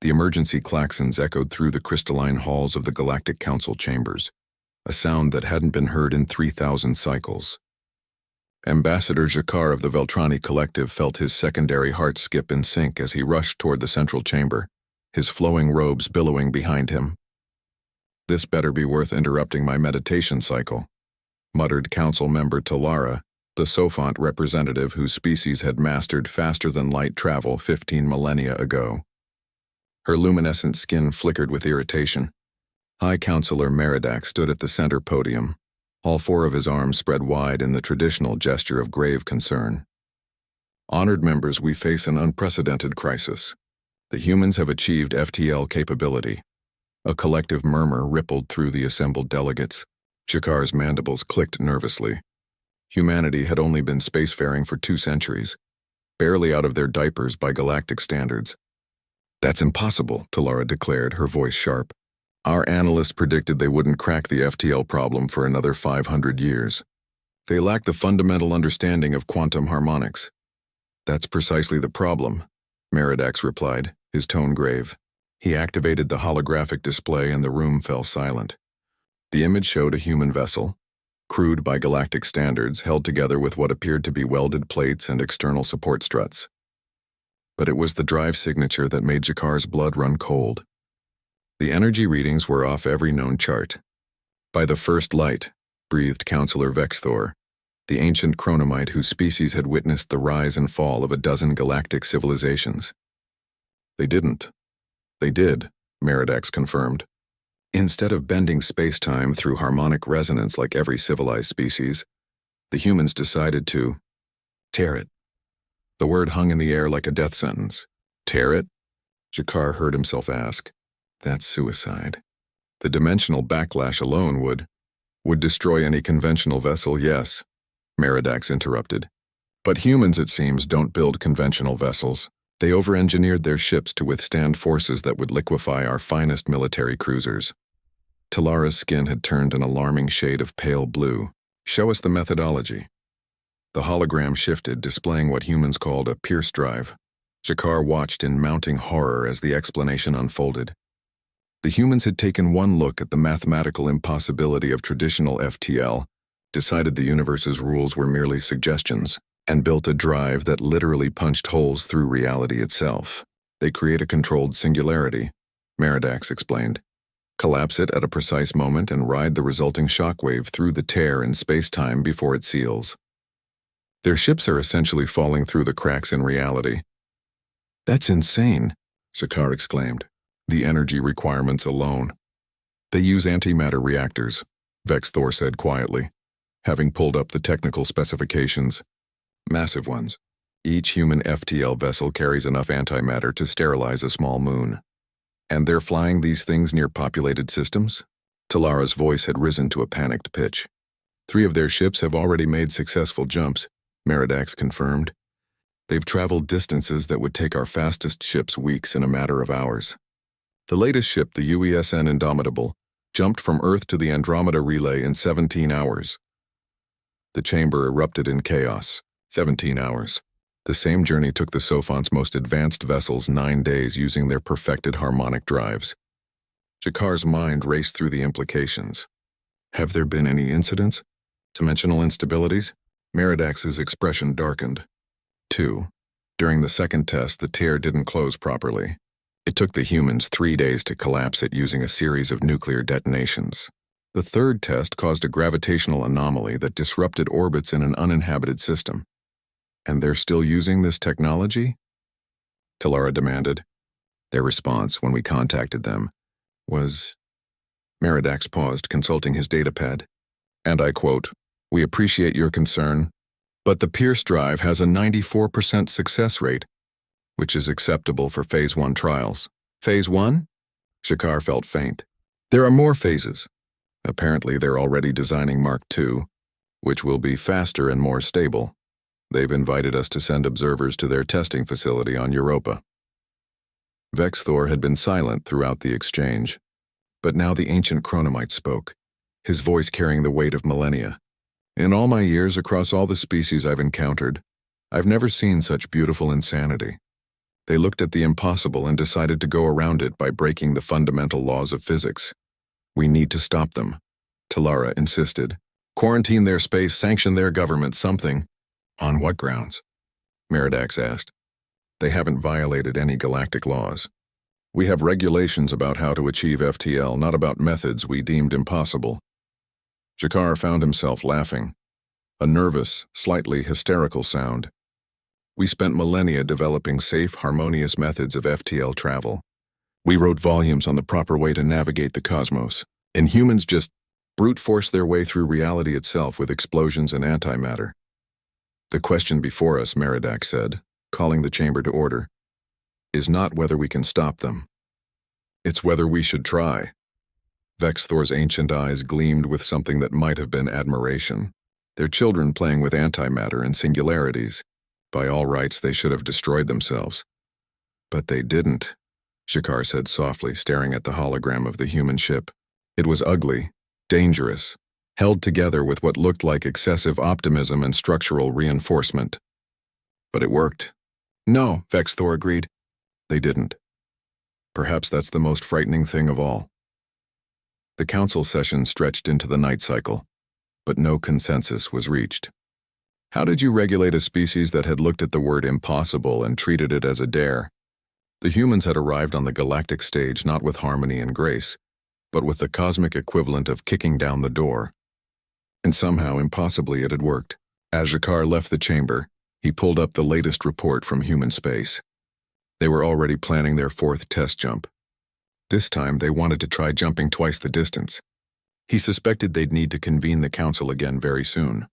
The emergency klaxons echoed through the crystalline halls of the Galactic Council chambers, a sound that hadn't been heard in 3,000 cycles. Ambassador Jakar of the Veltrani Collective felt his secondary heart skip in sync as he rushed toward the central chamber, his flowing robes billowing behind him. "This better be worth interrupting my meditation cycle," muttered Council Member Talara, the Sophont representative whose species had mastered faster-than-light travel 15 millennia ago. Her luminescent skin flickered with irritation. High Counselor Meridac stood at the center podium, all four of his arms spread wide in the traditional gesture of grave concern. "Honored members, we face an unprecedented crisis. The humans have achieved FTL capability." A collective murmur rippled through the assembled delegates. Jakar's mandibles clicked nervously. Humanity had only been spacefaring for 2 centuries, barely out of their diapers by galactic standards. "That's impossible," Talara declared, her voice sharp. "Our analysts predicted they wouldn't crack the FTL problem for another 500 years. They lack the fundamental understanding of quantum harmonics." "That's precisely the problem," Meridax replied, his tone grave. He activated the holographic display and the room fell silent. The image showed a human vessel, crude by galactic standards, held together with what appeared to be welded plates and external support struts. But it was the drive signature that made Jakar's blood run cold. The energy readings were off every known chart. "By the first light," breathed Counselor Vexthor, the ancient chronomite whose species had witnessed the rise and fall of a dozen galactic civilizations. "They didn't. They did," Meridax confirmed. "Instead of bending space-time through harmonic resonance like every civilized species, the humans decided to tear it." The word hung in the air like a death sentence. "Tear it?" Jakar heard himself ask. "That's suicide. The dimensional backlash alone would destroy any conventional vessel, yes," Meridax interrupted. "But humans, it seems, don't build conventional vessels. They over-engineered their ships to withstand forces that would liquefy our finest military cruisers." Talara's skin had turned an alarming shade of pale blue. "Show us the methodology." The hologram shifted, displaying what humans called a Pierce drive. Jakar watched in mounting horror as the explanation unfolded. The humans had taken one look at the mathematical impossibility of traditional FTL, decided the universe's rules were merely suggestions, and built a drive that literally punched holes through reality itself. "They create a controlled singularity," Meridax explained. "Collapse it at a precise moment and ride the resulting shockwave through the tear in space-time before it seals. Their ships are essentially falling through the cracks in reality." "That's insane," Jakar exclaimed. "The energy requirements alone." "They use antimatter reactors," Vexthor said quietly, having pulled up the technical specifications. "Massive ones. Each human FTL vessel carries enough antimatter to sterilize a small moon. And they're flying these things near populated systems?" Talara's voice had risen to a panicked pitch. "3 of their ships have already made successful jumps," Meridax confirmed. "They've traveled distances that would take our fastest ships weeks in a matter of hours. The latest ship, the UESN Indomitable, jumped from Earth to the Andromeda Relay in 17 hours. The chamber erupted in chaos. 17 hours. The same journey took the Sophont's most advanced vessels 9 days using their perfected harmonic drives." Jakar's mind raced through the implications. "Have there been any incidents? Dimensional instabilities?" Meridax's expression darkened. 2. During the second test, the tear didn't close properly. It took the humans 3 days to collapse it using a series of nuclear detonations. The third test caused a gravitational anomaly that disrupted orbits in an uninhabited system. "And they're still using this technology?" Talara demanded. Their response, when we contacted them, was... Meridax paused, consulting his datapad. And I quote, "We appreciate your concern, but the Pierce drive has a 94% success rate, which is acceptable for Phase 1 trials." "Phase 1? Jakar felt faint. "There are more phases. Apparently they're already designing Mark II, which will be faster and more stable. They've invited us to send observers to their testing facility on Europa." Vexthor had been silent throughout the exchange, but now the ancient chronomite spoke, his voice carrying the weight of millennia. "In all my years across all the species I've encountered, I've never seen such beautiful insanity. They looked at the impossible and decided to go around it by breaking the fundamental laws of physics. We need to stop them, Talara insisted. Quarantine their space, sanction their government, something. On what grounds? Meridax asked. They haven't violated any galactic laws. We have regulations about how to achieve FTL, not about methods we deemed impossible. Jakar found himself laughing, a nervous, slightly hysterical sound. We spent millennia developing safe, harmonious methods of FTL travel. We wrote volumes on the proper way to navigate the cosmos, and humans just brute force their way through reality itself with explosions and antimatter. The question before us, Meridax said, calling the chamber to order, is not whether we can stop them. It's whether we should try. Vexthor's ancient eyes gleamed with something that might have been admiration. Their children playing with antimatter and singularities. By all rights, they should have destroyed themselves. But they didn't, Jakar said softly, staring at the hologram of the human ship. It was ugly, dangerous, held together with what looked like excessive optimism and structural reinforcement. But it worked. No, Vexthor agreed. They didn't. Perhaps that's the most frightening thing of all. The council session stretched into the night cycle, but no consensus was reached. How did you regulate a species that had looked at the word impossible and treated it as a dare? The humans had arrived on the galactic stage not with harmony and grace, but with the cosmic equivalent of kicking down the door. And somehow, impossibly, it had worked. As Jakar left the chamber, he pulled up the latest report from human space. They were already planning their 4th test jump. This time, they wanted to try jumping twice the distance. He suspected they'd need to convene the council again very soon.